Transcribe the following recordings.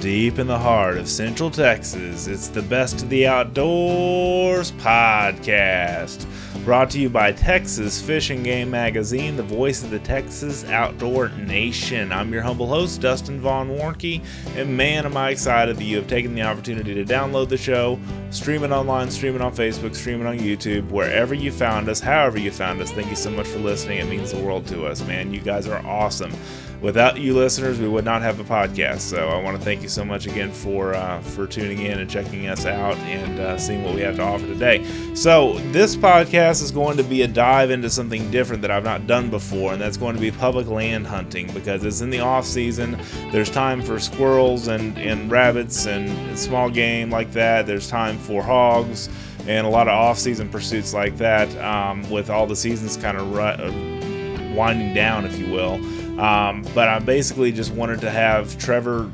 deep in the heart of Central Texas, it's the Best of the Outdoors podcast. Brought to you by Texas Fish and Game Magazine, the voice of the Texas outdoor nation. I'm your humble host, Dustin Warncke, and man, am I excited that you have taken the opportunity to download the show, stream it online, stream it on Facebook, stream it on YouTube, wherever you found us, however you found us. Thank you so much for listening. It means the world to us, man. You guys are awesome. Without you listeners, we would not have a podcast. So I want to thank you so much again for tuning in and checking us out and seeing what we have to offer today. So this podcast is going to be a dive into something different that I've not done before, and that's going to be public land hunting, because it's in the off season. There's time for squirrels and rabbits and small game like that. There's time for hogs and a lot of off-season pursuits like that, with all the seasons kind of winding down, if you will. But I basically just wanted to have Trever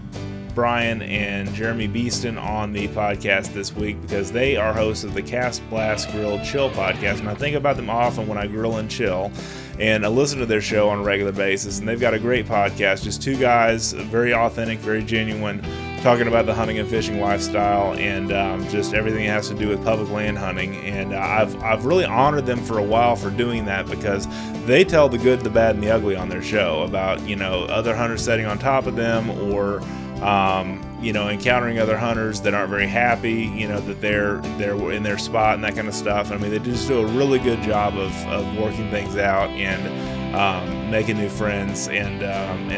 Bryan and Jeremy Beaston on the podcast this week because they are hosts of the Cast, Blast, Grill, Chill podcast, and I think about them often when I grill and chill, and I listen to their show on a regular basis, and they've got a great podcast, just two guys, very authentic, very genuine, talking about the hunting and fishing lifestyle and just everything that has to do with public land hunting. And I've really honored them for a while for doing that, because they tell the good, the bad, and the ugly on their show about, you know, other hunters setting on top of them, or you know, encountering other hunters that aren't very happy, you know, that they're in their spot and that kind of stuff. I mean, they just do a really good job of working things out and making new friends and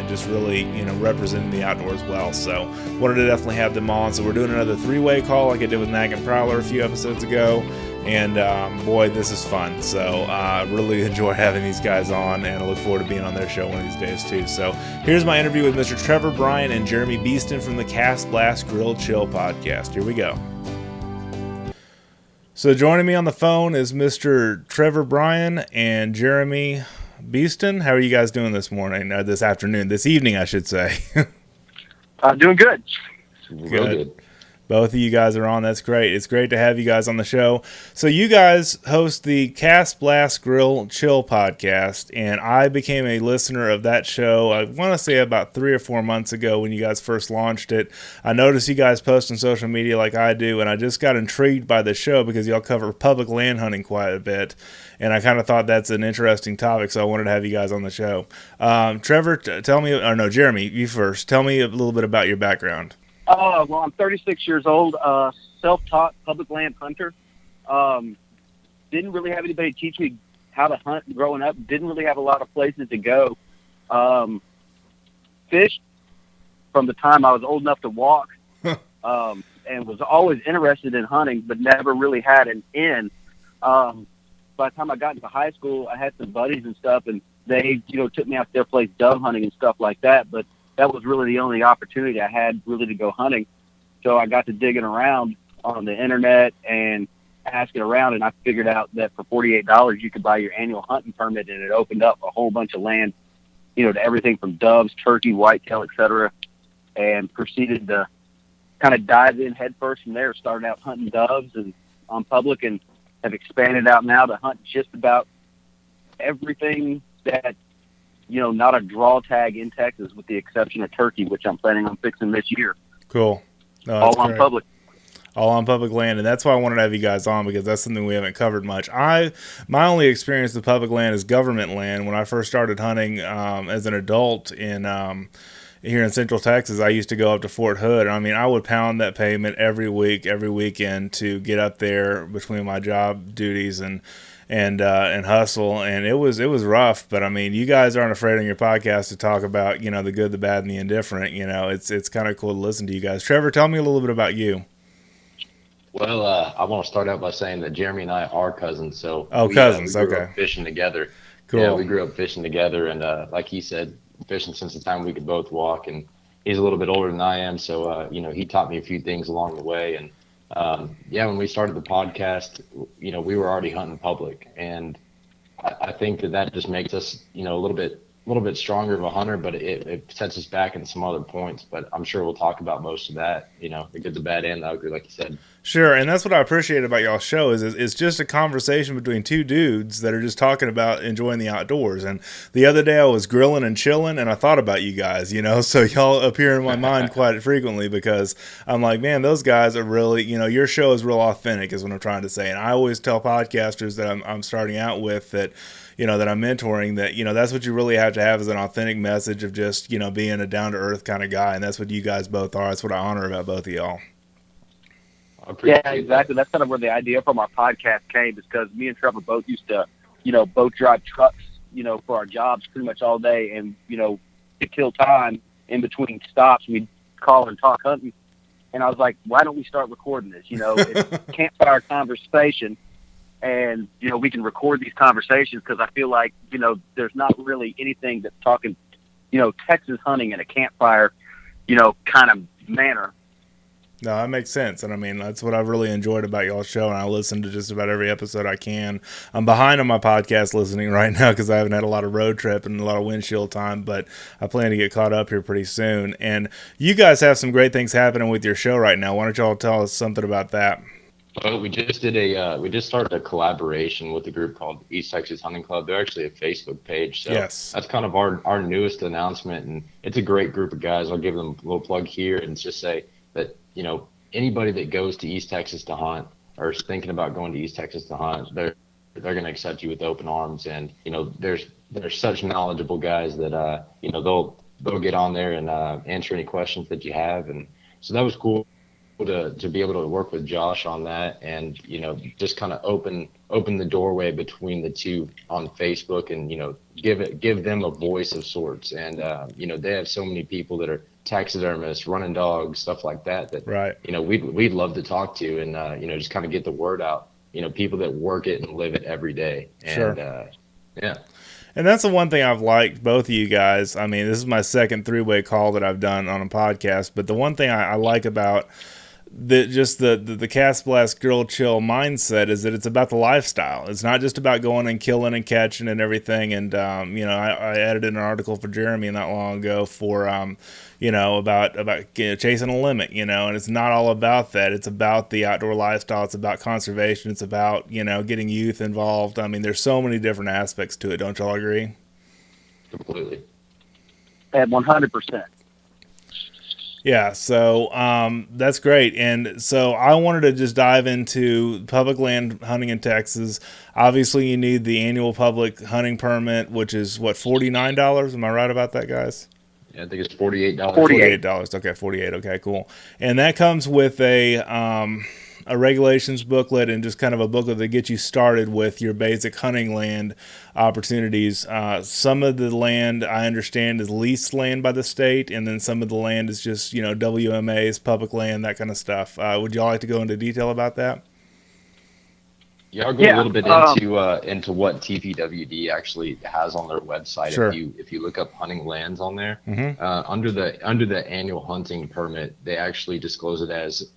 just really, you know, representing the outdoors well. So wanted to definitely have them on. So we're doing another three-way call like I did with Nag and Prowler a few episodes ago. And boy, this is fun. So I really enjoy having these guys on, and I look forward to being on their show one of these days too. So here's my interview with Mr. Trever Bryan and Jeremy Beaston from the Cast, Blast, Grill, Chill podcast. Here we go. So joining me on the phone is Mr. Trever Bryan and Jeremy Beaston. How are you guys doing this morning, this afternoon, this evening, I should say? Doing good. Good. Both of you guys are on. That's great. It's great to have you guys on the show. So you guys host the Cast, Blast, Grill, Chill podcast, and I became a listener of that show, I want to say about 3 or 4 months ago when you guys first launched it. I noticed you guys post on social media like I do, and I just got intrigued by the show because y'all cover public land hunting quite a bit, and I kind of thought that's an interesting topic, so I wanted to have you guys on the show. Trever, tell me, or no, Jeremy, you first. Tell me a little bit about your background. Well, I'm 36 years old, self-taught public land hunter. Didn't really have anybody teach me how to hunt growing up. Didn't really have a lot of places to go. Fished from the time I was old enough to walk, and was always interested in hunting, but never really had an in. By the time I got into high school, I had some buddies and stuff, and they, you know, took me out to their place dove hunting and stuff like that, but that was really the only opportunity I had really to go hunting. So I got to digging around on the internet and asking around, and I figured out that for $48 you could buy your annual hunting permit, and it opened up a whole bunch of land, you know, to everything from doves, turkey, whitetail, etc. And proceeded to kind of dive in headfirst from there. Started out hunting doves and on public, and have expanded out now to hunt just about everything that, you know, not a draw tag in Texas, with the exception of turkey, which I'm planning on fixing this year. Cool. No, all on public. All on public land, and that's why I wanted to have you guys on, because that's something we haven't covered much. My only experience with public land is government land. When I first started hunting as an adult in here in Central Texas, I used to go up to Fort Hood. I mean, I would pound that pavement every week, every weekend to get up there between my job duties and hustle, and it was rough. But I mean, you guys aren't afraid on your podcast to talk about, you know, the good, the bad, and the indifferent. You know, it's kind of cool to listen to you guys. Trever, tell me a little bit about you. Well, I want to start out by saying that Jeremy and I are cousins. So cousins, we grew okay. up fishing together. Cool. Yeah, we grew up fishing together, and like he said, fishing since the time we could both walk. And he's a little bit older than I am, so you know, he taught me a few things along the way. And when we started the podcast, you know, we were already hunting public, and I think that just makes us, you know, a little bit little bit stronger of a hunter, but it sets us back in some other points. But I'm sure we'll talk about most of that, the good, the bad, and the ugly, like you said. Sure, and that's what I appreciate about y'all's show is it's just a conversation between two dudes that are just talking about enjoying the outdoors. And the other day I was grilling and chilling, and I thought about you guys, so y'all appear in my mind quite frequently because I'm like, man, those guys are really, your show is real authentic, is what I'm trying to say. And I always tell podcasters that I'm starting out with that, that I'm mentoring, that, that's what you really have to have is an authentic message of just, being a down to earth kind of guy. And that's what you guys both are. That's what I honor about both of y'all. Yeah, exactly. That's kind of where the idea from our podcast came, is because me and Trevor both used to, both drive trucks, for our jobs pretty much all day. And, to kill time in between stops, we'd call and talk hunting. And I was like, why don't we start recording this? It's campfire conversation. And, we can record these conversations because I feel like, there's not really anything that's talking, Texas hunting in a campfire, kind of manner. No, that makes sense. And I mean, that's what I've really enjoyed about y'all's show. And I listen to just about every episode I can. I'm behind on my podcast listening right now because I haven't had a lot of road trip and a lot of windshield time, but I plan to get caught up here pretty soon. And you guys have some great things happening with your show right now. Why don't y'all tell us something about that? Well, we just started a collaboration with a group called East Texas Hunting Club. They're actually a Facebook page. So yes, that's kind of our newest announcement. And it's a great group of guys. I'll give them a little plug here and just say that, anybody that goes to East Texas to hunt or is thinking about going to East Texas to hunt, they're going to accept you with open arms. And, there's such knowledgeable guys that, they'll get on there and answer any questions that you have. And so that was cool to be able to work with Josh on that and, just kind of open the doorway between the two on Facebook and, give them a voice of sorts. And, they have so many people that are taxidermists, running dogs, stuff like that, right. We'd love to talk to and, just kind of get the word out, people that work it and live it every day. And, sure. Yeah. And that's the one thing I've liked, both of you guys. I mean, this is my second three-way call that I've done on a podcast, but the one thing I like about the Cast Blast Grill Chill mindset is that it's about the lifestyle. It's not just about going and killing and catching and everything. And I edited an article for Jeremy not long ago for about chasing a limit, and it's not all about that. It's about the outdoor lifestyle. It's about conservation. It's about getting youth involved. I mean, there's so many different aspects to it. Don't y'all agree? Completely. At 100%. Yeah, so that's great. And so I wanted to just dive into public land hunting in Texas. Obviously, you need the annual public hunting permit, which is, what, $49? Am I right about that, guys? Yeah, I think it's $48. $48. Okay, $48. Okay, cool. And that comes with a regulations booklet and just kind of a booklet that gets you started with your basic hunting land opportunities. Some of the land, I understand, is leased land by the state, and then some of the land is just, WMAs, public land, that kind of stuff. Would y'all like to go into detail about that? Yeah, I'll go a little bit into what TPWD actually has on their website. Sure. If you look up hunting lands on there, mm-hmm. Under the annual hunting permit, they actually disclose it as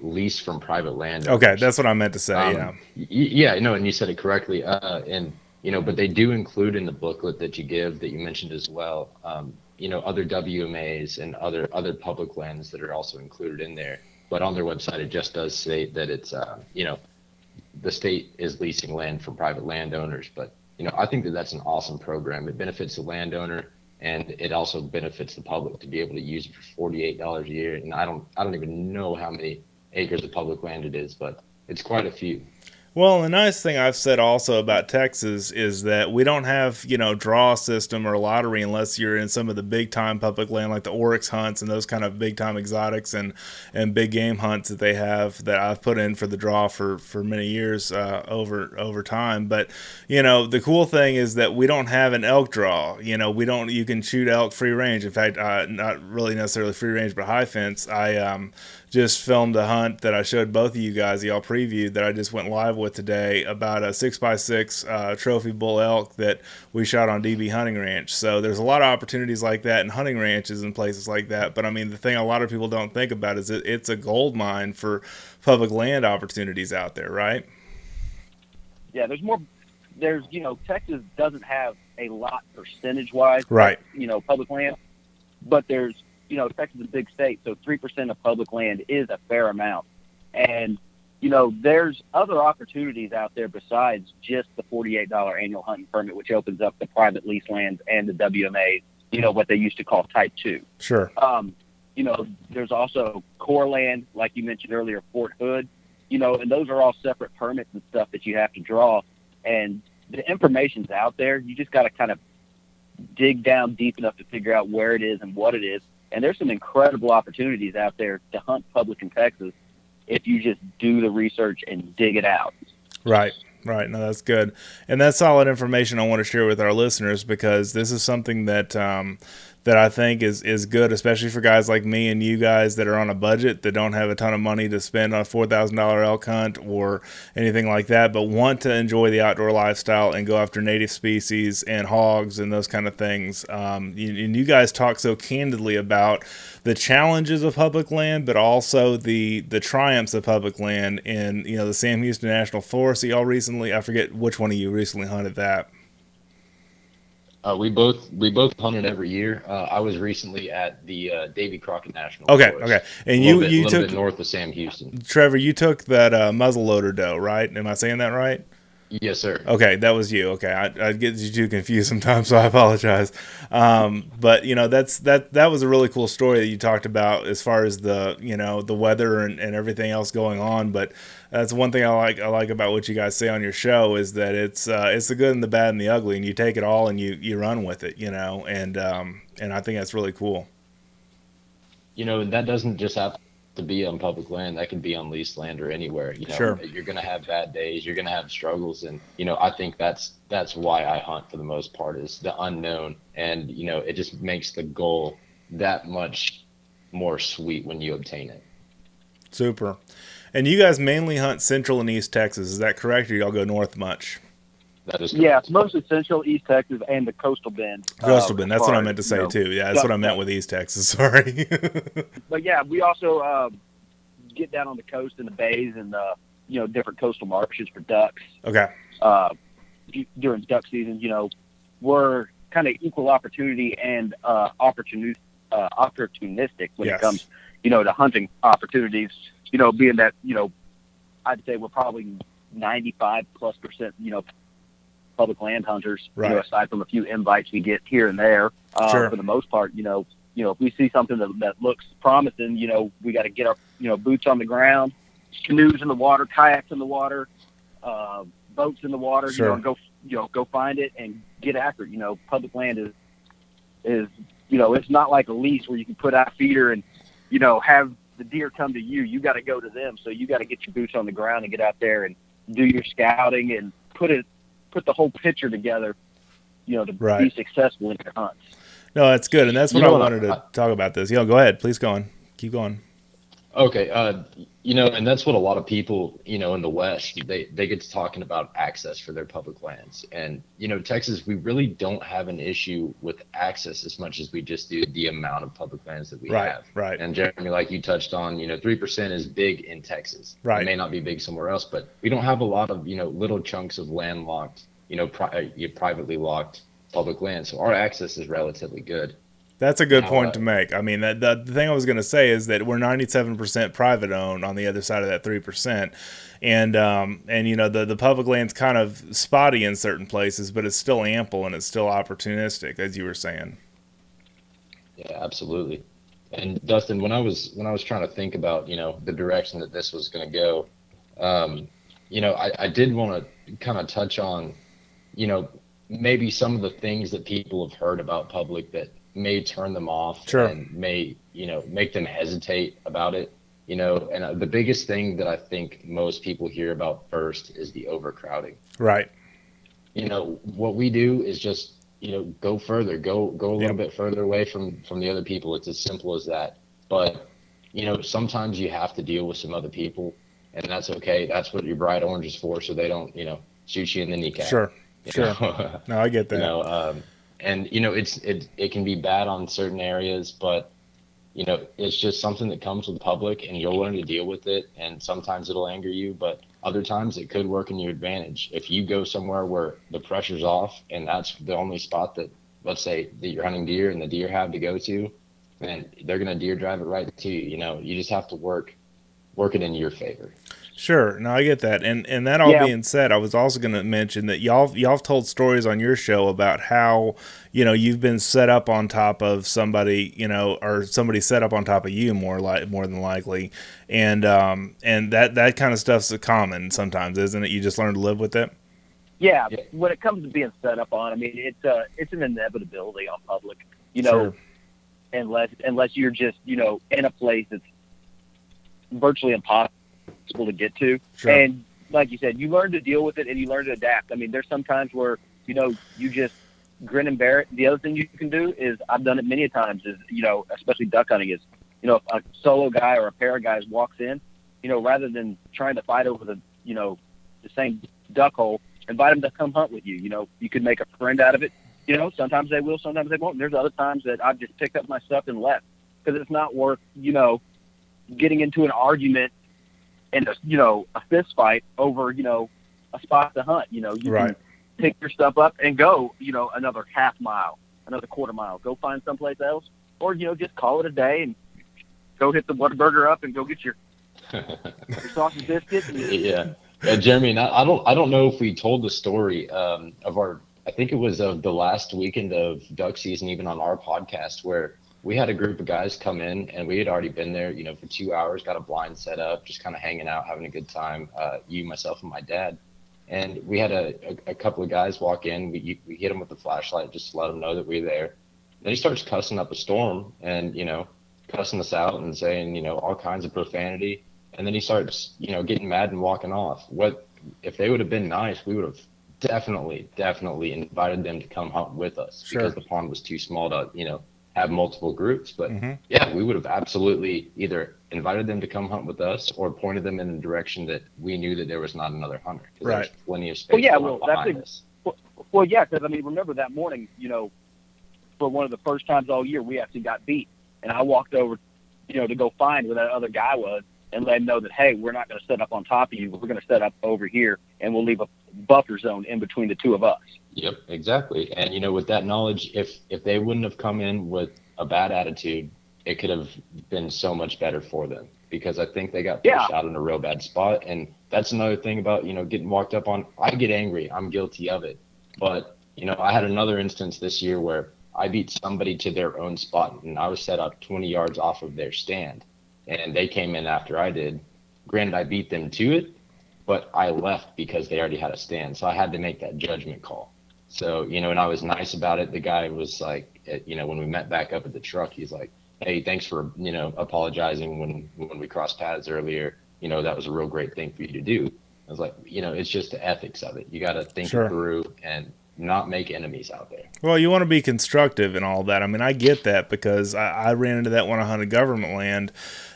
lease from private landowners. Okay, that's what I meant to say. And you said it correctly. But they do include in the booklet that you give, that you mentioned as well, other WMAs and other public lands that are also included in there. But on their website, it just does say that it's the state is leasing land from private landowners. But I think that's an awesome program. It benefits the landowner, and it also benefits the public to be able to use it for $48 a year. And I don't even know how many acres of public land it is, but it's quite a few. Well, the nice thing I've said also about Texas is that we don't have, draw system or lottery unless you're in some of the big time public land like the oryx hunts and those kind of big time exotics and big game hunts that they have that I've put in for the draw for many years over time. But, the cool thing is that we don't have an elk draw. You can shoot elk free range. In fact, not really necessarily free range, but high fence. I just filmed a hunt that I showed both of you guys, y'all previewed, that I just went live with today about a 6x6 trophy bull elk that we shot on DB Hunting Ranch. So there's a lot of opportunities like that in hunting ranches and places like that. But I mean, the thing a lot of people don't think about is it's a gold mine for public land opportunities out there, right? Yeah, there's more there's, Texas doesn't have a lot percentage-wise, right? Public land, but there's, Texas is a big state, so 3% of public land is a fair amount. And, there's other opportunities out there besides just the $48 annual hunting permit, which opens up the private lease lands and the WMA, what they used to call Type 2. Sure. There's also core land, like you mentioned earlier, Fort Hood, and those are all separate permits and stuff that you have to draw. And the information's out there. You just got to kind of dig down deep enough to figure out where it is and what it is. And there's some incredible opportunities out there to hunt public in Texas if you just do the research and dig it out. Right. No, that's good. And that's solid information I want to share with our listeners, because this is something that that I think is good, especially for guys like me and you guys that are on a budget, that don't have a ton of money to spend on a $4,000 elk hunt or anything like that, but want to enjoy the outdoor lifestyle and go after native species and hogs and those kind of things. And you guys talk so candidly about the challenges of public land, but also the triumphs of public land in, the Sam Houston National Forest. Y'all recently, I forget which one of you recently hunted that. We both hunted every year. I was recently at the Davy Crockett National Forest. Okay. And you took a little bit north of Sam Houston. Trever, you took that muzzleloader doe, right? Am I saying that right? Yes, sir. Okay, that was you. Okay, I get you too confused sometimes, so I apologize. But that was a really cool story that you talked about as far as the the weather and everything else going on. But that's one thing I like about what you guys say on your show, is that it's the good and the bad and the ugly, and you take it all and you run with it, and I think that's really cool. That doesn't just have to be on public land. That can be on leased land or anywhere. Sure. You're going to have bad days. You're going to have struggles, and I think that's why I hunt for the most part, is the unknown, and it just makes the goal that much more sweet when you obtain it. Super. And you guys mainly hunt Central and East Texas, is that correct, or y'all go north much? That is correct. Yeah, it's mostly Central, East Texas, and the Coastal Bend. Coastal Bend, that's what I meant to say too. Yeah, that's what I meant with East Texas, sorry. But yeah, we also get down on the coast in the bays and different coastal marshes for ducks. Okay. During duck season, we're kind of equal opportunity and opportunistic when it comes, to hunting opportunities. Being that I'd say we're probably 95+%, public land hunters. Right. Aside from a few invites we get here and there. Sure. For the most part, if we see something that looks promising, we got to get our, boots on the ground, canoes in the water, kayaks in the water, boats in the water, sure. And go find it and get after it. Public land is it's not like a lease where you can put out a feeder and, have the deer come to you. You got to go to them. So you got to get your boots on the ground and get out there and do your scouting and put the whole picture together, to be successful in your hunts. No, that's good, and that's what I wanted to talk about this. Go ahead. Please go on. Keep going. Okay, and that's what a lot of people, in the West, they get to talking about access for their public lands. And, Texas, we really don't have an issue with access as much as we just do the amount of public lands that we have. Right. And Jeremy, like you touched on, 3% is big in Texas. Right. It may not be big somewhere else, but we don't have a lot of, little chunks of landlocked, privately locked public land. So our access is relatively good. That's a good point to make. I mean, the thing I was going to say is that we're 97% private owned on the other side of that 3%. And the public land's kind of spotty in certain places, but it's still ample and it's still opportunistic, as you were saying. Yeah, absolutely. And Dustin, when I was trying to think about, the direction that this was going to go, I did want to kind of touch on, maybe some of the things that people have heard about public that may turn them off. Sure. And may, make them hesitate about it, and the biggest thing that I think most people hear about first is the overcrowding. Right. What we do is just, go further, go a little bit further away from the other people. It's as simple as that. But, sometimes you have to deal with some other people, and that's okay. That's what your bright orange is for, so they don't, shoot you in the kneecap. Sure. Sure. No, I get that. And it can be bad on certain areas, but it's just something that comes with the public, and you'll learn to deal with it. And sometimes it'll anger you, but other times it could work in your advantage. If you go somewhere where the pressure's off and that's the only spot that, let's say, that you're hunting deer and the deer have to go to, then they're going to deer drive it right to you. You just have to work it in your favor. Sure. No, I get that. And that all being said, I was also going to mention that y'all told stories on your show about how, you've been set up on top of somebody, or somebody set up on top of you more than likely. And that kind of stuff's common sometimes, isn't it? You just learn to live with it. Yeah. When it comes to being set up on, I mean, it's an inevitability on public, Sure. unless you're just, in a place that's virtually impossible to get to. Sure. And like you said, you learn to deal with it and you learn to adapt. I mean, there's some times where, you just grin and bear it. The other thing you can do is, I've done it many times, is, especially duck hunting, is, if a solo guy or a pair of guys walks in, rather than trying to fight over the same duck hole, invite them to come hunt with you. You could make a friend out of it. Sometimes they will, sometimes they won't. And there's other times that I've just picked up my stuff and left, because it's not worth, getting into an argument and a fist fight over, a spot to hunt. You Right. can pick your stuff up and go, another half mile, another quarter mile, go find someplace else, or, just call it a day and go hit the Whataburger up and go get your sausage biscuit. Yeah, Jeremy, and I don't know if we told the story of I think it was of the last weekend of duck season, even on our podcast, where we had a group of guys come in, and we had already been there, for 2 hours, got a blind set up, just kind of hanging out, having a good time. You, myself, and my dad. And we had a couple of guys walk in. We hit him with the flashlight just to let them know that we were there. Then he starts cussing up a storm and, cussing us out and saying, all kinds of profanity. And then he starts, getting mad and walking off. What if they would have been nice, we would have definitely invited them to come hunt with us. Sure. Because the pond was too small to, have multiple groups. But Mm-hmm. yeah, we would have absolutely either invited them to come hunt with us or pointed them in the direction that we knew that there was not another hunter. Right. There's plenty of space behind us. Well, yeah, because, I mean, remember that morning, for one of the first times all year, we actually got beat. And I walked over, to go find where that other guy was and let him know that, hey, we're not going to set up on top of you. We're going to set up over here, and we'll leave a buffer zone in between the two of us. Yep, exactly. And, with that knowledge, if they wouldn't have come in with a bad attitude, it could have been so much better for them, because I think they got pushed out in a real bad spot. And that's another thing about, getting walked up on. I get angry. I'm guilty of it. But, I had another instance this year where I beat somebody to their own spot, and I was set up 20 yards off of their stand. And they came in after I did. Granted, I beat them to it, but I left because they already had a stand. So I had to make that judgment call. So, and I was nice about it. The guy was like, when we met back up at the truck, he's like, hey, thanks for, apologizing when we crossed paths earlier. That was a real great thing for you to do. I was like, it's just the ethics of it. You got to think it through and not make enemies out there. Well, you want to be constructive and all that. I mean, I get that, because I ran into that when I hunted government land.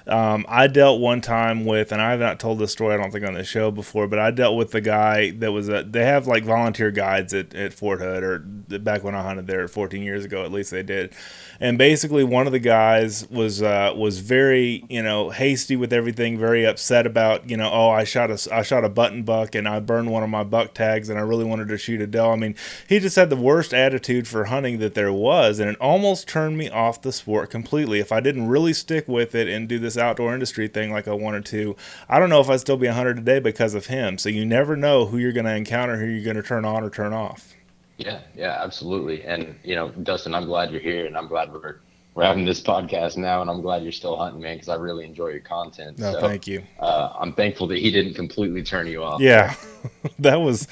I dealt one time with, and I have not told this story, I don't think, on the show before, but I dealt with the guy that was they have like volunteer guides at Fort Hood, or back when I hunted there 14 years ago, at least they did. And basically one of the guys was very, hasty with everything, very upset about, I shot a button buck and I burned one of my buck tags and I really wanted to shoot a doe. I mean, he just had the worst attitude for hunting that there was, and it almost turned me off the sport completely. If I didn't really stick with it and do this outdoor industry thing like I wanted to, I don't know if I'd still be a hunter today because of him. So you never know who you're going to encounter, who you're going to turn on or turn off. Yeah, absolutely. And, Dustin, I'm glad you're here, and I'm glad we're having this podcast now, and I'm glad you're still hunting, man, because I really enjoy your content. No, so, thank you. I'm thankful that he didn't completely turn you off. Yeah, it was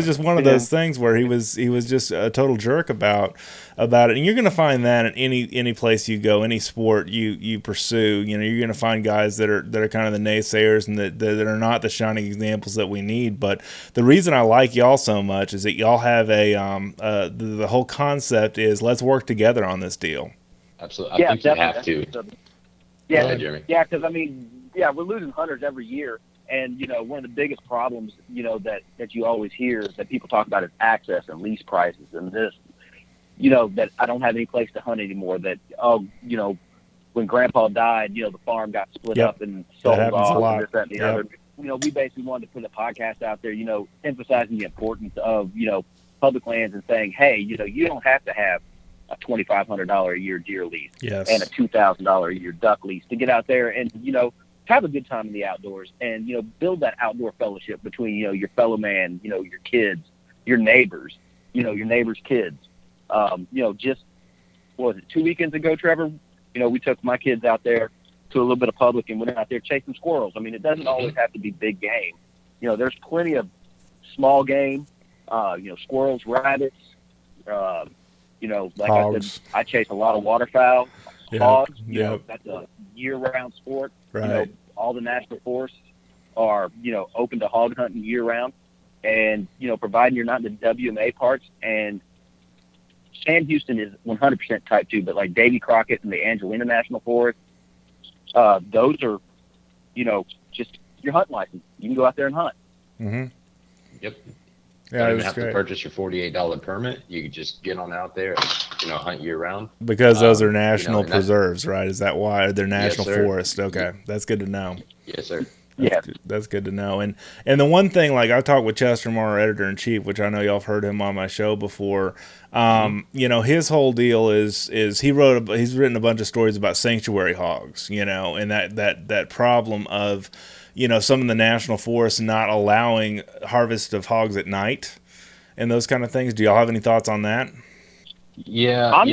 just one of those things where he was just a total jerk about it. And you're going to find that in any place you go, any sport you pursue. You're going to find guys that are kind of the naysayers and that are not the shining examples that we need. But the reason I like y'all so much is that y'all have the whole concept is, let's work together on this deal. Absolutely. I think you have to. Yeah, Jeremy. Yeah, because, I mean, we're losing hunters every year. And, one of the biggest problems, that you always hear that people talk about is access and lease prices and this, that I don't have any place to hunt anymore, that, when Grandpa died, the farm got split Yep. up and sold That happens a off lot. and this, that, and the Yep. other. We basically wanted to put a podcast out there, emphasizing the importance of, public lands and saying, hey, you don't have to have a $2,500 a year deer lease Yes. and a $2,000 a year duck lease to get out there and, have a good time in the outdoors and, build that outdoor fellowship between, your fellow man, your kids, your neighbors, your neighbors' kids. Just, what was it, 2 weekends ago, Trevor? We took my kids out there to a little bit of public and went out there chasing squirrels. I mean, it doesn't always have to be big game. There's plenty of small game, squirrels, rabbits, like Hogs. I said, I chase a lot of waterfowl, Yep. hogs. Yep. That's a year-round sport. Right. All the national forests are, open to hog hunting year-round. And, providing you're not in the WMA parts. And Sam Houston is 100% type 2, but like Davy Crockett and the Angelina National Forest, those are, just your hunting license. You can go out there and hunt. Mm-hmm. Yep. Yeah, You don't it even was have great. to purchase your $48 permit. You can just get on out there and, hunt year round. Because those are national and that's- preserves, right? Is that why they're national sir. forests? Okay, that's good to know. Yes, sir. That's good to know. And the one thing, like I talked with Chester Moore, our editor in chief, which I know y'all have heard him on my show before. His whole deal is he's written a bunch of stories about sanctuary hogs, and that problem of, some of the national forests not allowing harvest of hogs at night and those kind of things. Do y'all have any thoughts on that? Yeah,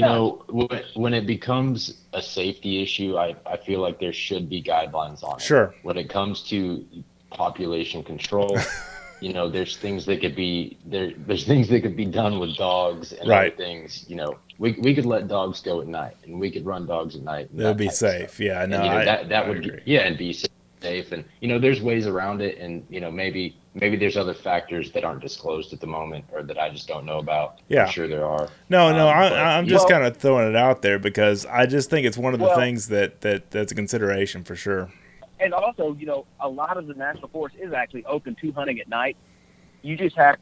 when it becomes a safety issue, I feel like there should be guidelines on it. Sure. When it comes to population control, there's things that could be there's things that could be done with dogs and Right. other things. We could let dogs go at night, and we could run dogs at night. That would be safe. Yeah, no, that would agree. and be safe. And there's ways around it, and maybe there's other factors that aren't disclosed at the moment or that I just don't know about. Yeah. I'm sure there are. I'm just kind of throwing it out there because I just think it's one of the things that's a consideration for sure. And also, a lot of the national forest is actually open to hunting at night. You just have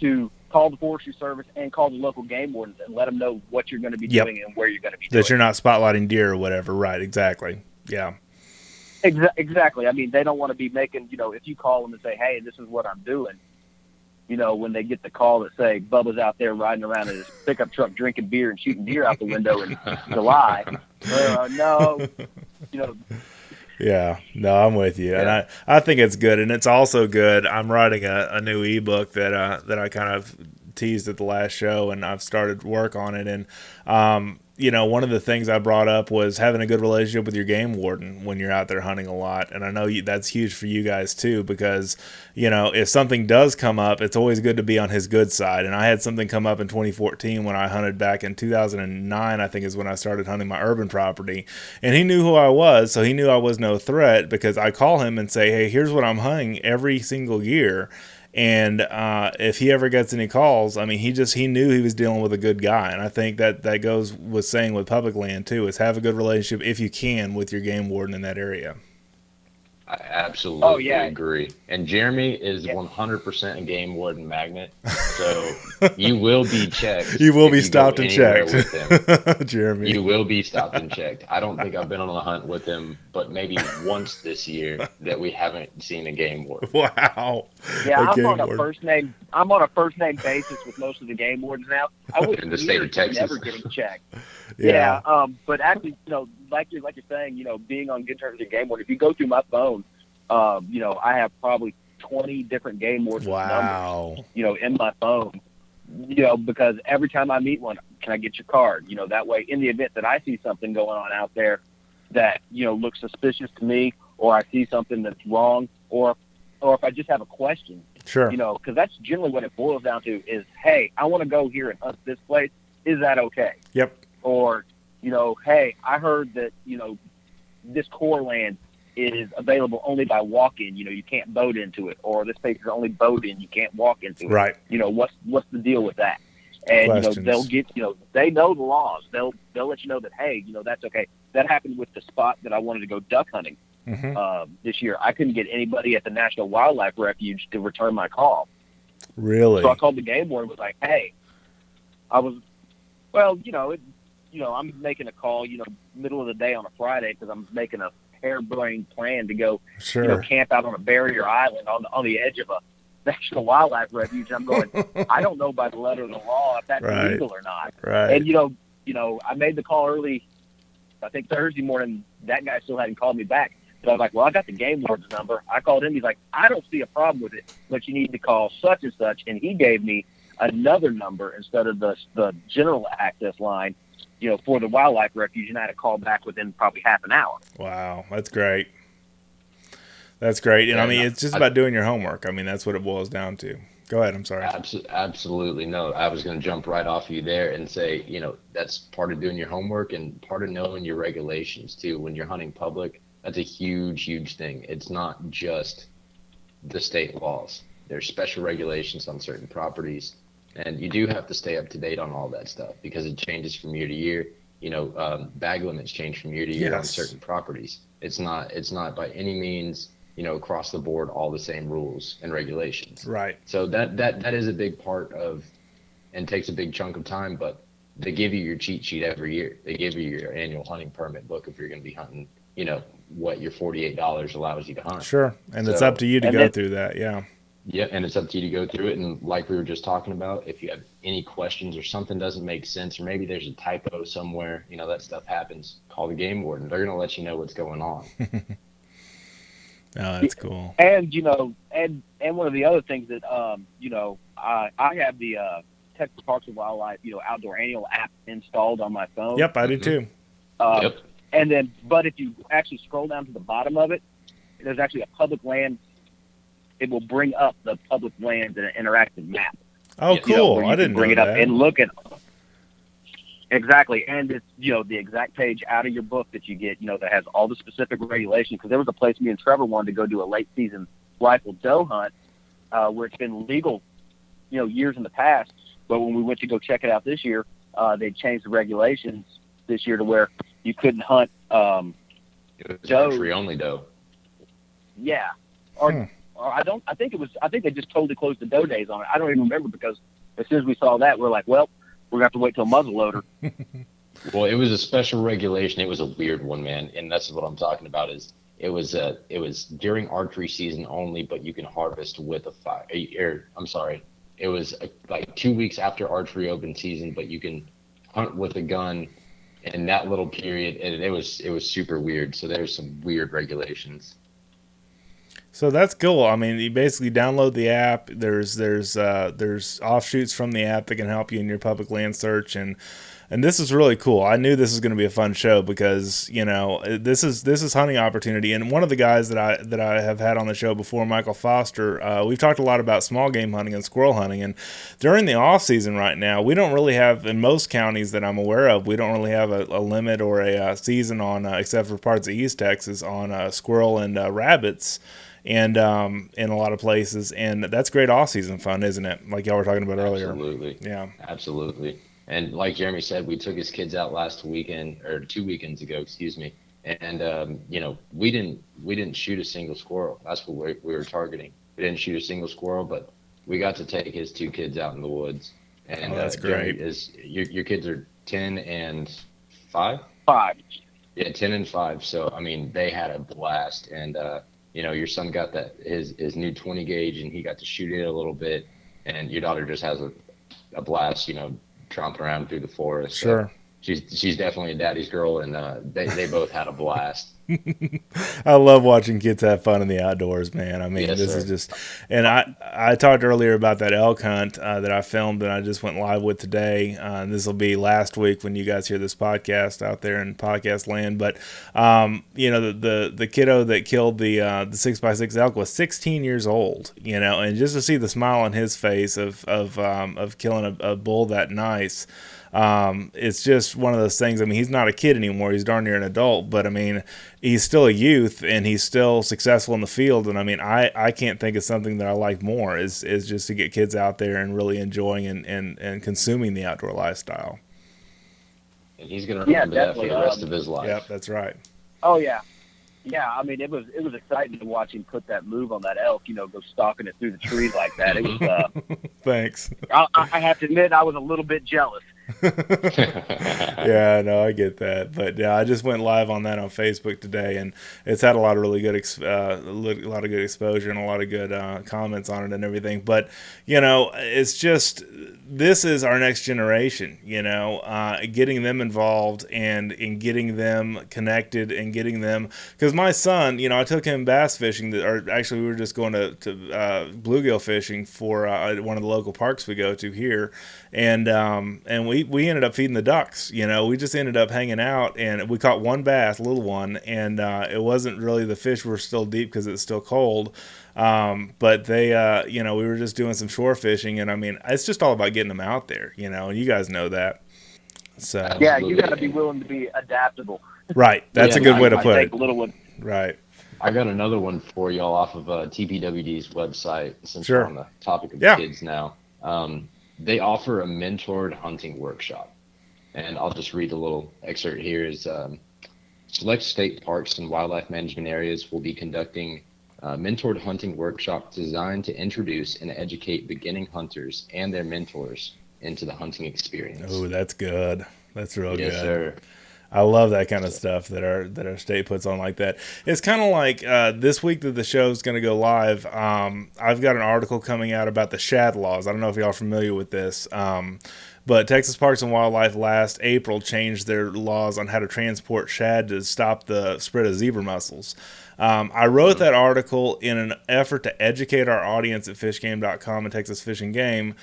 to call the Forestry Service and call the local game wardens and let them know what you're going to be doing and where you're going to be doing. That you're not spotlighting deer or whatever. Right, exactly. Yeah. Exactly. I mean, they don't want to be making, if you call them and say, hey, this is what I'm doing, when they get the call that say Bubba's out there riding around in his pickup truck drinking beer and shooting deer out the window in July. No. Yeah, no, I'm with you, and I think it's good, and it's also good. I'm writing a new ebook that I kind of teased at the last show, and I've started work on it. And one of the things I brought up was having a good relationship with your game warden when you're out there hunting a lot, and I know that's huge for you guys too, because if something does come up, it's always good to be on his good side. And I had something come up in 2014 when I hunted back in 2009, I think is when I started hunting my urban property, and he knew who I was, so he knew I was no threat because I call him and say, hey, here's what I'm hunting every single year. And if he ever gets any calls, I mean, he knew he was dealing with a good guy. And I think that goes with saying with public land too, is have a good relationship if you can with your game warden in that area. I absolutely agree. And Jeremy is 100% a game warden magnet. So you will be checked. You will be stopped and checked. With him. Jeremy. You will be stopped and checked. I don't think I've been on a hunt with him, but maybe once this year that we haven't seen a game warden. Wow. Yeah, I'm on a first name basis with most of the game wardens now. I would in the state of Texas. Never getting checked. Yeah. But actually, like you're saying, being on good terms with your game warden. If you go through my phone, I have probably 20 different game wardens numbers, in my phone, because every time I meet one, can I get your card? That way, in the event that I see something going on out there that, looks suspicious to me, or I see something that's wrong, or if I just have a question, sure, because that's generally what it boils down to is, hey, I want to go here and hunt this place. Is that okay? Yep. Or, hey, I heard that, this core land is available only by walk-in. You can't boat into it, or this place is only boat-in. You can't walk into it. Right. What's the deal with that? And Questions. they'll get they know the laws. They'll let you know that, hey, that's okay. That happened with the spot that I wanted to go duck hunting this year. I couldn't get anybody at the National Wildlife Refuge to return my call. Really? So I called the game warden and was like, hey, I'm making a call, middle of the day on a Friday because I'm making a harebrained plan to go, Sure. camp out on a barrier island on the edge of a national wildlife refuge. And I'm going, I don't know by the letter of the law if that's Right. legal or not. Right. And, I made the call early, I think Thursday morning. That guy still hadn't called me back. So I was like, well, I got the game ward's number. I called him. He's like, I don't see a problem with it, but you need to call such and such. And he gave me another number instead of the general access line, for the wildlife refuge, and I had to call back within probably half an hour. Wow, that's great. That's great. And, it's just about doing your homework. That's what it boils down to. Go ahead. I'm sorry. Absolutely. No, I was going to jump right off of you there and say, that's part of doing your homework and part of knowing your regulations, too. When you're hunting public, that's a huge, huge thing. It's not just the state laws. There's special regulations on certain properties. And you do have to stay up to date on all that stuff because it changes from year to year. Bag limits change from year to year on certain properties. It's not by any means, across the board, all the same rules and regulations. Right. So that is a big part of, and takes a big chunk of time, but they give you your cheat sheet every year. They give you your annual hunting permit book if you're going to be hunting, what your $48 allows you to hunt. Sure. And it's up to you to go through that. Yeah. Yeah, and it's up to you to go through it. And like we were just talking about, if you have any questions or something doesn't make sense, or maybe there's a typo somewhere, that stuff happens, call the game warden. They're going to let you know what's going on. Oh, that's cool. And, and one of the other things that, I have the Texas Parks and Wildlife, Outdoor Annual app installed on my phone. Yep, I do too. Yep. And then, but if you actually scroll down to the bottom of it, there's actually a public land. It will bring up the public lands in an interactive map. Oh, cool! I didn't bring know it up that. and look at exactly, and it's the exact page out of your book that you get, that has all the specific regulations. Because there was a place me and Trever wanted to go do a late season rifle doe hunt, where it's been legal, years in the past. But when we went to go check it out this year, they changed the regulations this year to where you couldn't hunt it was archery only doe. Yeah, I think they just totally closed the doe days on it. I don't even remember because as soon as we saw that, we're like, well, we're going to have to wait till muzzle loader. Well, it was a special regulation. It was a weird one, man. And that's what I'm talking about is it was during archery season only, but you can harvest with a fire. It was like 2 weeks after archery open season, but you can hunt with a gun in that little period. And it was super weird. So there's some weird regulations. So that's cool. You basically download the app. There's offshoots from the app that can help you in your public land search, and this is really cool. I knew this was going to be a fun show because this is hunting opportunity. And one of the guys that I have had on the show before, Michael Foster, we've talked a lot about small game hunting and squirrel hunting. And during the off season right now, we don't really have, in most counties that I'm aware of, we don't really have a limit or a season on, except for parts of East Texas, on squirrel and rabbits. And in a lot of places, and that's great off-season fun, isn't it? Like y'all were talking about earlier. Absolutely. Yeah. Absolutely. And like Jeremy said, we took his kids out last weekend, or 2 weekends ago, excuse me. And we didn't shoot a single squirrel. That's what we were targeting. We didn't shoot a single squirrel, but we got to take his 2 kids out in the woods. And that's great. Your kids are 10 and 5? 5. Yeah, 10 and 5. So they had a blast, and your son got his new 20 gauge, and he got to shoot it a little bit, and your daughter just has a blast, tromping around through the forest. Sure. So she's definitely a daddy's girl, and they both had a blast. I love watching kids have fun in the outdoors, man. Yes, this sir. is just, and I talked earlier about that elk hunt that I filmed and I just went live with today. This will be last week when you guys hear this podcast out there in podcast land. But the kiddo that killed the 6x6 elk was 16 years old. And just to see the smile on his face of killing a bull that nice. It's just one of those things. He's not a kid anymore. He's darn near an adult, but he's still a youth and he's still successful in the field. And I can't think of something that I like more is just to get kids out there and really enjoying and consuming the outdoor lifestyle. And he's going to remember that for the rest of his life. Yep, that's right. Oh yeah. Yeah, it was exciting to watch him put that move on that elk, go stalking it through the trees like that. It was Thanks. I have to admit I was a little bit jealous. Yeah, no, I get that. But yeah, I just went live on that on Facebook today, and it's had a lot of really good, a lot of good exposure and a lot of good comments on it and everything. But it's just this is our next generation. Getting them involved and getting them connected and getting them, because my son, I took him bass fishing, or actually we were just going to bluegill fishing for one of the local parks we go to here, and we ended up feeding the ducks. We just ended up hanging out, and we caught one bass, a little one, and it wasn't really, the fish were still deep because it's still cold. But they, we were just doing some shore fishing, and I mean, it's just all about getting them out there, and you guys know that. So yeah, you got to be willing to be adaptable. Right, that's a good way to put it. Little one. Right. I got another one for y'all off of TPWD's website, since Sure. we're on the topic of kids now. They offer a mentored hunting workshop, and I'll just read a little excerpt here. Is select state parks and wildlife management areas will be conducting mentored hunting workshops designed to introduce and educate beginning hunters and their mentors into the hunting experience. Oh, that's good. That's real good. Yes, sir. I love that kind of stuff that our state puts on like that. It's kind of like this week that the show's going to go live. I've got an article coming out about the shad laws. I don't know if y'all are familiar with this, but Texas Parks and Wildlife last April changed their laws on how to transport shad to stop the spread of zebra mussels. I wrote that article in an effort to educate our audience at fishgame.com and Texas Fish and Game,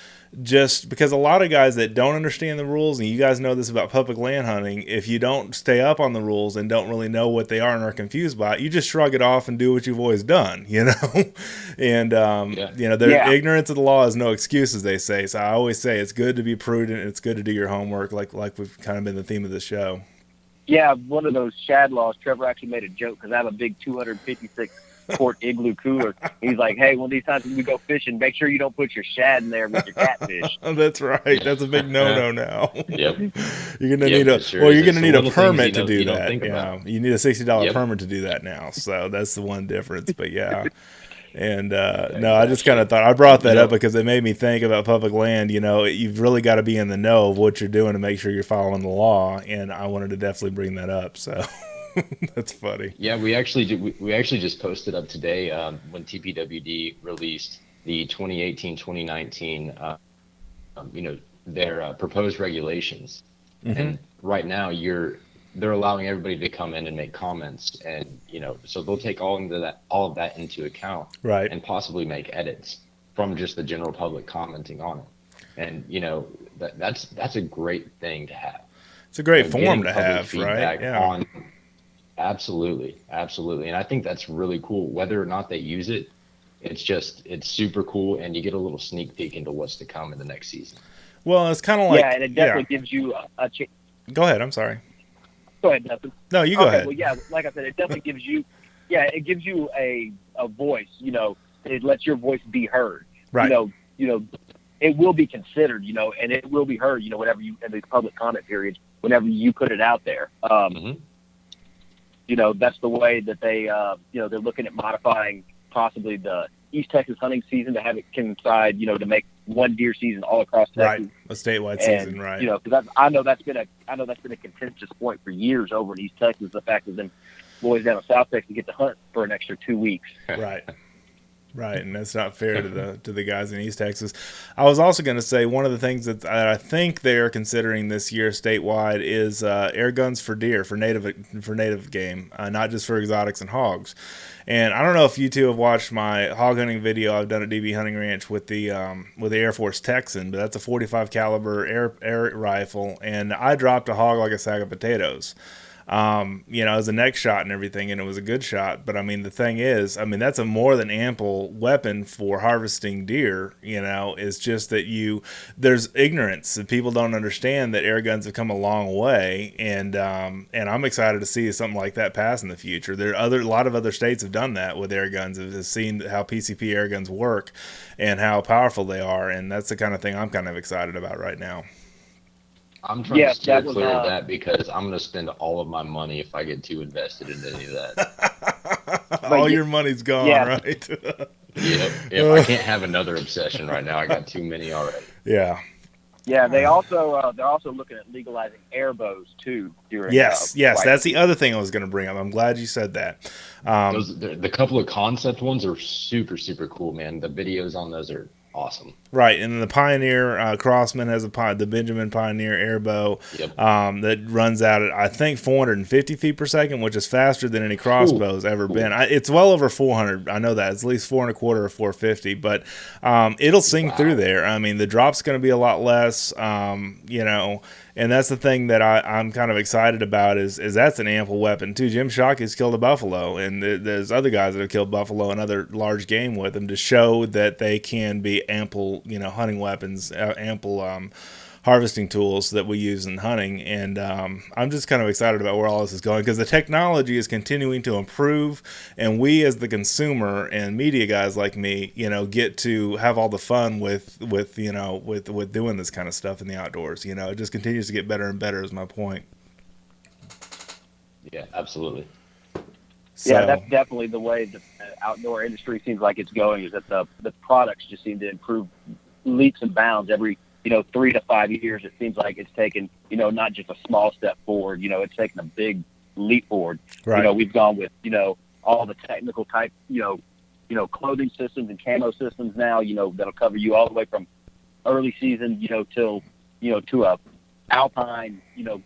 just because a lot of guys that don't understand the rules, and you guys know this about public land hunting, if you don't stay up on the rules and don't really know what they are and are confused by it, you just shrug it off and do what you've always done, and their ignorance of the law is no excuse, as they say. So I always say it's good to be prudent, and it's good to do your homework, like we've kind of been the theme of the show. Yeah, one of those shad laws, Trever actually made a joke because I have a big 256-quart igloo cooler. He's like, hey, one of these times when we go fishing, make sure you don't put your shad in there with your catfish. That's right. That's a big no-no now. Yep. You're gonna need a permit to do that. You need a $60 permit to do that now. So that's the one difference. But yeah. And I just kind of thought I brought that up because it made me think about public land. You've really got to be in the know of what you're doing to make sure you're following the law, and I wanted to definitely bring that up. So that's funny. Yeah, we actually just posted up today when TPWD released the 2018-2019 their proposed regulations, and right now they're allowing everybody to come in and make comments, and so they'll take all of that into account, right, and possibly make edits from just the general public commenting on it. And that's a great thing to have. It's a great form to have, right? Yeah. Absolutely. And I think that's really cool. Whether or not they use it, it's super cool, and you get a little sneak peek into what's to come in the next season. Well, it's kind of like, and it definitely gives you a chance. Go ahead. I'm sorry. Go ahead, Dustin. No, you go ahead. Well, yeah, like I said, it definitely gives you, it gives you a voice. It lets your voice be heard. Right. It will be considered. And it will be heard. Whenever you in the public comment period, whenever you put it out there. That's the way that they, they're looking at modifying possibly the East Texas hunting season to have it coincide, to make one deer season all across Texas. Right, a statewide season, right. Because I know that's been a contentious point for years over in East Texas, the fact that them boys down in South Texas get to hunt for an extra 2 weeks. Right, and that's not fair to the guys in East Texas. I was also going to say one of the things that I think they're considering this year statewide is air guns for deer, for native game, not just for exotics and hogs. And I don't know if you two have watched my hog hunting video I've done at DB Hunting Ranch with the Air Force Texan, but that's a 45 caliber air rifle, and I dropped a hog like a sack of potatoes. It was a neck shot and everything, and it was a good shot. But the thing is, that's a more than ample weapon for harvesting deer. It's just that there's ignorance, and people don't understand that air guns have come a long way. And I'm excited to see something like that pass in the future. A lot of other states have done that with air guns, have seen how PCP air guns work and how powerful they are. And that's the kind of thing I'm kind of excited about right now. I'm trying to steer clear of that because I'm going to spend all of my money if I get too invested in any of that. All your money's gone, right? Yep. I can't have another obsession right now. I got too many already. Yeah. Yeah, they're also looking at legalizing air bows too during. Yes, that's the season. other thing I was going to bring up. I'm glad you said that. The couple of concept ones are super, super cool, man. The videos on those are awesome. Right, and then the Pioneer Crossman has the Benjamin Pioneer airbow that runs out at, I think, 450 feet per second, which is faster than any crossbow's ever been. It's well over 400. I know that. It's at least 4.25 or 450, but it'll sing through there. I mean, the drop's going to be a lot less, and that's the thing that I'm kind of excited about is that's an ample weapon, too. Jim Shockey's killed a buffalo, and there's other guys that have killed buffalo and other large game with them to show that they can be ample, hunting weapons, ample harvesting tools that we use in hunting. And I'm just kind of excited about where all this is going because the technology is continuing to improve, and we as the consumer and media guys like me, get to have all the fun with doing this kind of stuff in the outdoors. It just continues to get better and better is my point. Yeah, absolutely. So, yeah, that's definitely the way the outdoor industry seems like it's going, is that the products just seem to improve leaps and bounds every 3 to 5 years. It seems like it's taken, not just a small step forward, it's taken a big leap forward. Right. We've gone with, all the technical type, clothing systems and camo systems now, that'll cover you all the way from early season, till, to a alpine,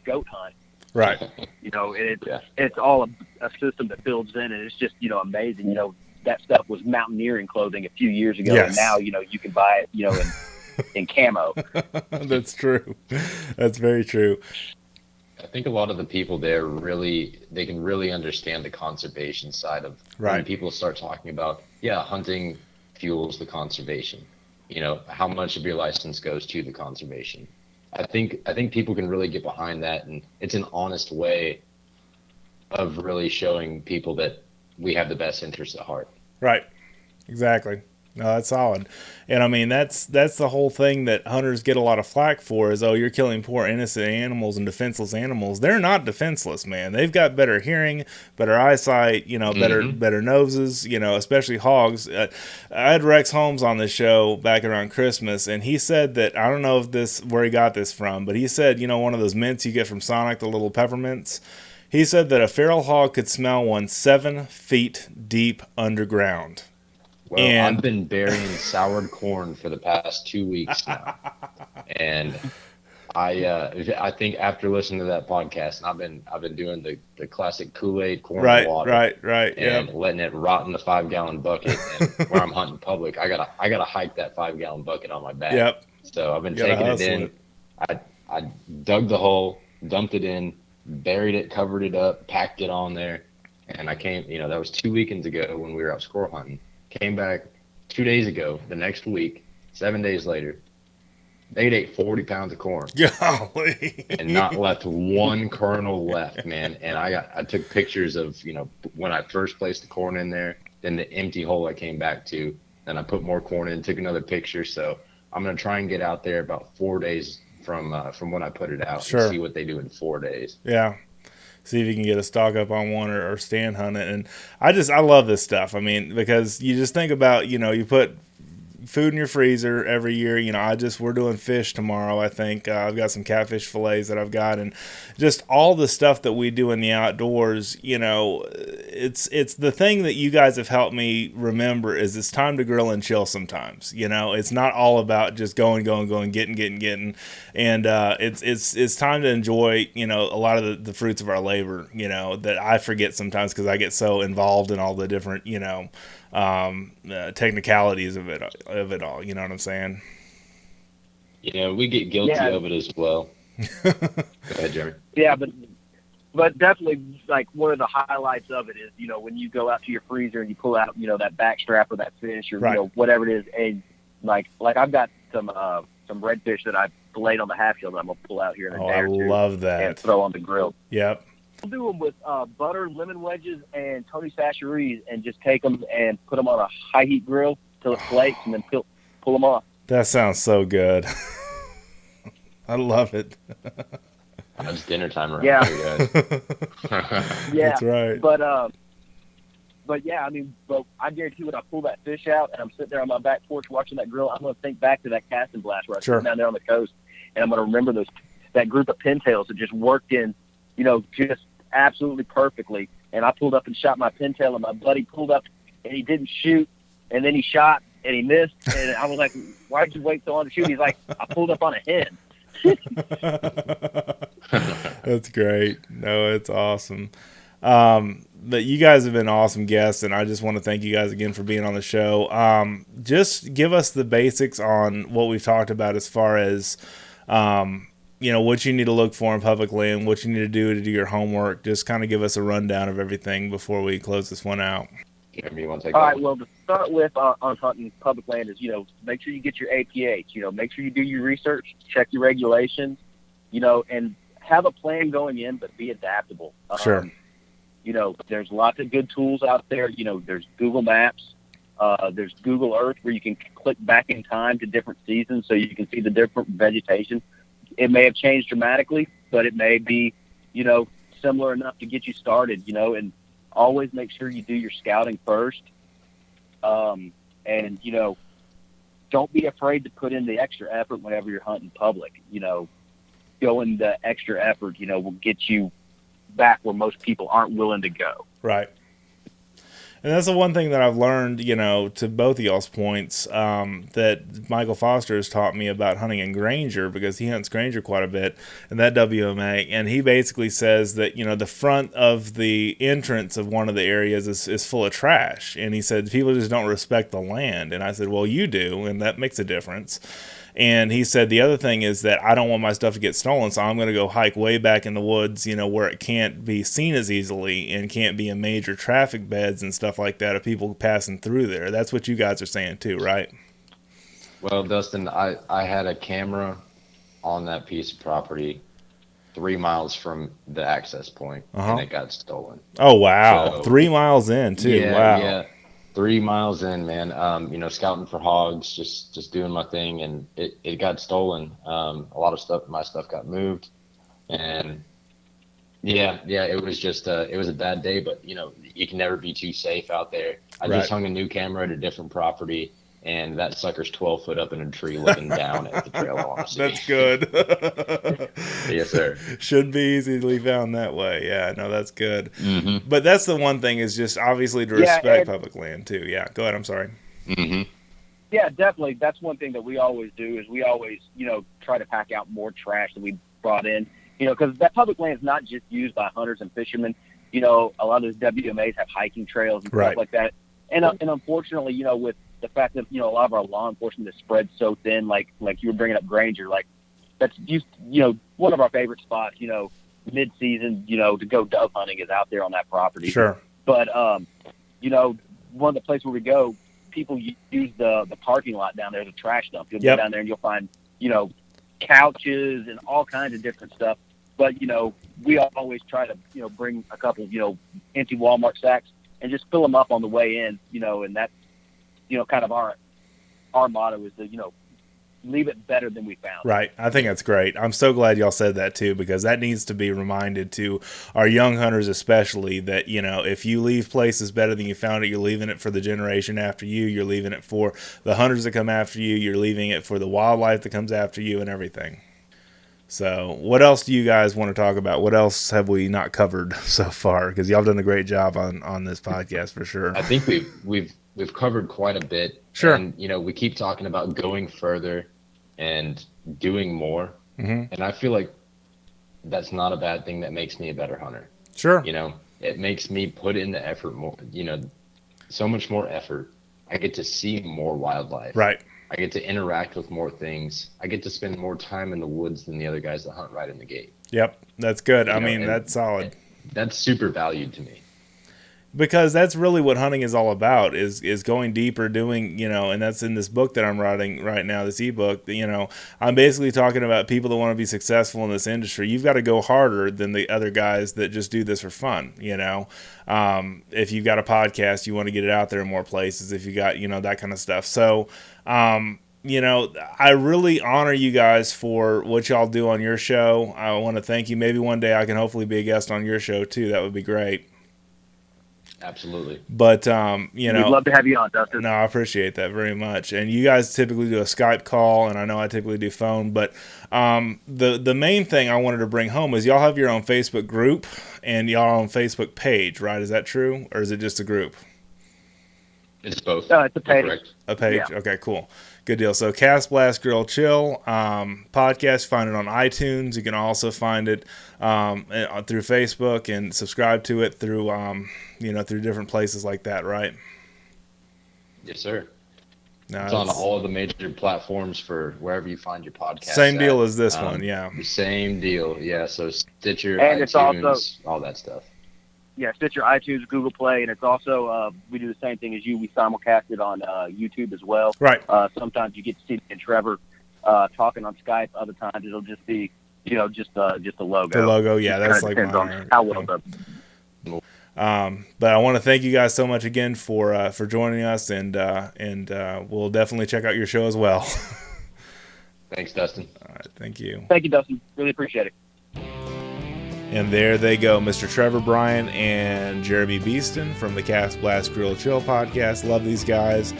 goat hunt. Right. It's all a system that builds in, and it's just, amazing. That stuff was mountaineering clothing a few years ago, yes. And now, you can buy it, in camo. That's true. That's very true. I think a lot of the people there they can really understand the conservation side of when people start talking about, hunting fuels the conservation. How much of your license goes to the conservation. I think people can really get behind that, and it's an honest way of really showing people that we have the best interests at heart. Right. Exactly. No, that's solid. And I mean, that's the whole thing that hunters get a lot of flack for is, you're killing poor innocent animals and defenseless animals. They're not defenseless, man. They've got better hearing, better eyesight, better noses, especially hogs. I had Rex Holmes on the show back around Christmas, and he said that, I don't know where he got this from, but he said, one of those mints you get from Sonic, the little peppermints. He said that a feral hog could smell one 7 feet deep underground. Well, I've been burying soured corn for the past 2 weeks now, and I think after listening to that podcast, and I've been doing the classic Kool-Aid corn water, right, and letting it rot in the 5-gallon bucket. And where I'm hunting public, I gotta hike that 5-gallon bucket on my back. Yep. So I've been taking it in. I dug the hole, dumped it in, buried it, covered it up, packed it on there, and I came. That was 2 weekends ago when we were out squirrel hunting. Came back 2 days ago, the next week, 7 days later, they'd ate 40 pounds of corn. Golly. And not left one kernel left, man. And I took pictures of, when I first placed the corn in there, then the empty hole I came back to, then I put more corn in, took another picture. So I'm going to try and get out there about 4 days from when I put it out and see what they do in 4 days. Yeah. See if you can get a stock up on one or stand hunt it. And I love this stuff. I mean, because you just think about, you put food in your freezer every year. We're doing fish tomorrow. I think I've got some catfish fillets that I've got, and just all the stuff that we do in the outdoors. It's the thing that you guys have helped me remember is it's time to grill and chill sometimes. It's not all about just going, getting, and it's time to enjoy a lot of the fruits of our labor. That I forget sometimes because I get so involved in all the different technicalities of it all. You know what I'm saying? We get guilty of it as well. Go ahead, Jeremy. Yeah, but definitely, like, one of the highlights of it is, when you go out to your freezer and you pull out, that back strap of that fish or whatever it is, and like I've got some redfish that I filleted on the half shell that I'm gonna pull out here in a day or two. I love that. And throw on the grill. Yep. I'll do them with butter, lemon wedges, and Tony Chachere's, and just take them and put them on a high heat grill till it flakes, and then pull them off. That sounds so good. I love it. It's dinner time around here, guys. Yeah, that's right. But yeah, I mean, I guarantee when I pull that fish out and I'm sitting there on my back porch watching that grill, I'm going to think back to that casting blast where I was sitting down there on the coast and I'm going to remember that group of pintails that just worked in, just absolutely perfectly. And I pulled up and shot my pintail, and my buddy pulled up and he didn't shoot, and then he shot and he missed, and I was like, "Why did you wait so long to shoot?" He's like, "I pulled up on a hen." That's great. No, it's awesome. But you guys have been awesome guests, and I just want to thank you guys again for being on the show. Just give us the basics on what we've talked about as far as, what you need to look for in public land, what you need to do your homework. Just kind of give us a rundown of everything before we close this one out. You want to take All that right, one? well, to start with on hunting public land is, make sure you get your APH, make sure you do your research, check your regulations, and have a plan going in, but be adaptable. Sure. There's lots of good tools out there. There's Google Maps. There's Google Earth where you can click back in time to different seasons so you can see the different vegetation. It may have changed dramatically, but it may be, similar enough to get you started, and always make sure you do your scouting first. And, don't be afraid to put in the extra effort whenever you're hunting public. Going the extra effort, will get you back where most people aren't willing to go. Right. And that's the one thing that I've learned, to both of y'all's points, that Michael Foster has taught me about hunting in Granger, because he hunts Granger quite a bit in that WMA. And he basically says that, the front of the entrance of one of the areas is full of trash. And he said, people just don't respect the land. And I said, well, you do. And that makes a difference. And he said the other thing is that I don't want my stuff to get stolen, so I'm going to go hike way back in the woods, where it can't be seen as easily and can't be in major traffic beds and stuff like that of people passing through there. That's what you guys are saying too, right? Well, Dustin, I had a camera on that piece of property 3 miles from the access point, and it got stolen. Oh, wow. So, 3 miles in too. Yeah, wow. Yeah. 3 miles in, man. Scouting for hogs, just doing my thing, and it got stolen. A lot of my stuff got moved, and it was just it was a bad day. But you can never be too safe out there. I just hung a new camera at a different property, and that sucker's 12 foot up in a tree looking down at the trail. Honestly, That's good. Yes, sir. Should be easily found that way. Yeah, no, that's good. Mm-hmm. But that's the one thing, is just obviously to respect public land too. Yeah, go ahead. I'm sorry. Mm-hmm. Yeah, definitely. That's one thing that we always do is we always, try to pack out more trash than we brought in, because that public land is not just used by hunters and fishermen. A lot of those WMAs have hiking trails and stuff like that. And unfortunately, with the fact that, a lot of our law enforcement is spread so thin, like you were bringing up Granger, like that's used, one of our favorite spots, mid-season, to go dove hunting is out there on that property. Sure. But, one of the places where we go, people use the parking lot down there as a trash dump. You'll go down there and you'll find, couches and all kinds of different stuff. But, we always try to, bring a couple, empty Walmart sacks and just fill them up on the way in, and that's, kind of our motto is to, leave it better than we found. Right. I think that's great. I'm so glad y'all said that too, because that needs to be reminded to our young hunters, especially, that, if you leave places better than you found it, you're leaving it for the generation after you. You're leaving it for the hunters that come after you. You're leaving it for the wildlife that comes after you and everything. So what else do you guys want to talk about? What else have we not covered so far? Because y'all done a great job on this podcast for sure. I think we've covered quite a bit. Sure. And, we keep talking about going further and doing more. Mm-hmm. And I feel like that's not a bad thing. That makes me a better hunter. Sure. It makes me put in the effort more, so much more effort. I get to see more wildlife. Right. I get to interact with more things. I get to spend more time in the woods than the other guys that hunt right in the gate. Yep. That's good. That's solid. That's super valued to me. Because that's really what hunting is all about, is going deeper, doing, and that's in this book that I'm writing right now, this ebook. I'm basically talking about people that want to be successful in this industry. You've got to go harder than the other guys that just do this for fun. If you've got a podcast, you want to get it out there in more places. If you got, that kind of stuff. So, I really honor you guys for what y'all do on your show. I want to thank you. Maybe one day I can hopefully be a guest on your show too. That would be great. Absolutely. But, We'd love to have you on, Dustin. No, I appreciate that very much. And you guys typically do a Skype call, and I know I typically do phone. But the main thing I wanted to bring home is y'all have your own Facebook group and y'all own Facebook page, right? Is that true, or is it just a group? It's both. It's a page. Correct. A page? Yeah. Okay, cool. Good deal. So Cast Blast Grill Chill podcast, find it on iTunes. You can also find it through Facebook and subscribe to it through through different places like that, right? Yes, sir. No, it's on all of the major platforms for wherever you find your podcast. Same deal as this one, yeah. Same deal, yeah. So Stitcher, and iTunes, it's also, all that stuff. Yeah, Stitcher, iTunes, Google Play, and it's also we do the same thing as you. We simulcast it on YouTube as well. Right. Sometimes you get to see me and Trever talking on Skype. Other times it'll just be just a logo. The logo, yeah, just that's like depends mine. on how well done. But I want to thank you guys so much again for joining us, and we'll definitely check out your show as well. Thanks, Dustin. All right, thank you. Thank you, Dustin. Really appreciate it. And there they go, Mr. Trever Bryan and Jeremy Beaston from the Cast Blast Grill Chill podcast. Love these guys.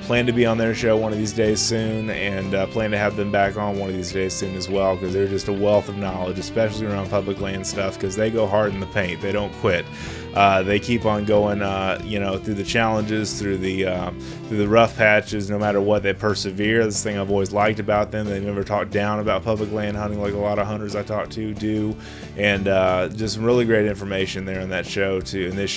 Plan to be on their show one of these days soon, and plan to have them back on one of these days soon as well, because they're just a wealth of knowledge, especially around public land stuff, because they go hard in the paint. They don't quit. They keep on going, through the challenges, through the rough patches. No matter what, they persevere. That's the thing I've always liked about them. They never talk down about public land hunting like a lot of hunters I talk to do, and just really great information there in this show to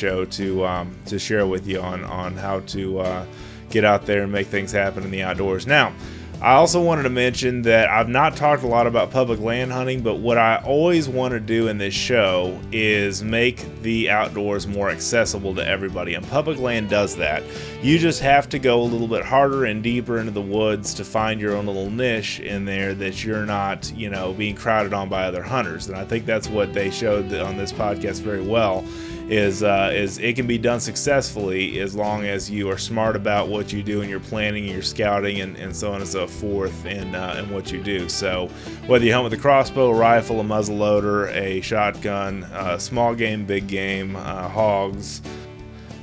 share with you on how to get out there and make things happen in the outdoors. Now, I also wanted to mention that I've not talked a lot about public land hunting, but what I always want to do in this show is make the outdoors more accessible to everybody, and public land does that. You just have to go a little bit harder and deeper into the woods to find your own little niche in there that you're not, being crowded on by other hunters. And I think that's what they showed on this podcast very well. Is it can be done successfully as long as you are smart about what you do and you're planning and you're scouting and so on and so forth in what you do. So whether you hunt with a crossbow, a rifle, a muzzleloader, a shotgun, small game, big game, hogs,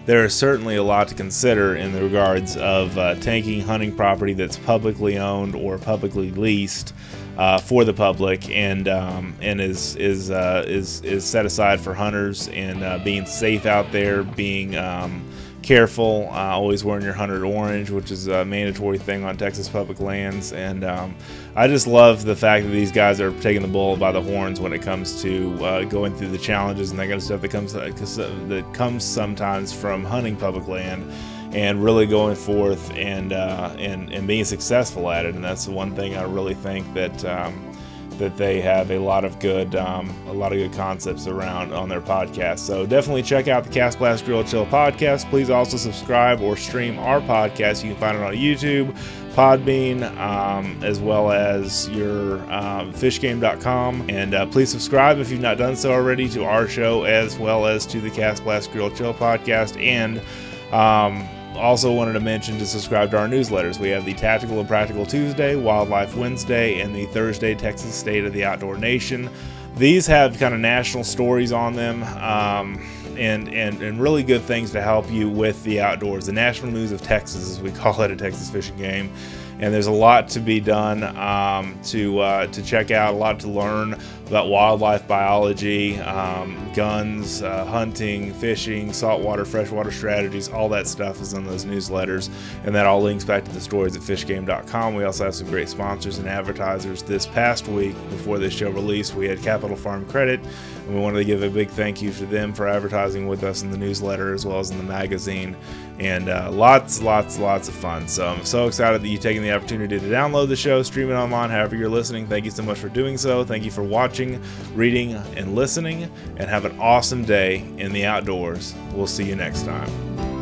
there is certainly a lot to consider in the regards of taking hunting property that's publicly owned or publicly leased for the public, and is set aside for hunters, and being safe out there, being careful, always wearing your hunted orange, which is a mandatory thing on Texas public lands. And I just love the fact that these guys are taking the bull by the horns when it comes to going through the challenges and that kind of stuff that comes sometimes from hunting public land, and really going forth and being successful at it. And that's the one thing I really think that they have a lot of good concepts around on their podcast. So definitely check out the Cast Blast Grill Chill podcast. Please also subscribe or stream our podcast. You can find it on YouTube, Podbean, as well as your fishgame.com. And please subscribe if you've not done so already to our show, as well as to the Cast Blast Grill Chill podcast. And also wanted to mention to subscribe to our newsletters. We have the Tactical and Practical Tuesday, Wildlife Wednesday, and the Thursday Texas State of the Outdoor Nation. These have kind of national stories on them, and really good things to help you with the outdoors. The national news of Texas, as we call it at Texas Fishing Game. And there's a lot to be done to check out, a lot to learn about wildlife biology, guns, hunting, fishing, saltwater, freshwater strategies. All that stuff is in those newsletters, and that all links back to the stories at fishgame.com. We also have some great sponsors and advertisers. This past week, before this show released, we had Capital Farm Credit, and we wanted to give a big thank you to them for advertising with us in the newsletter as well as in the magazine. And lots of fun. So I'm so excited that you've taken the opportunity to download the show, stream it online, however you're listening. Thank you so much for doing so. Thank you for watching, reading, and listening, and have an awesome day in the outdoors. We'll see you next time.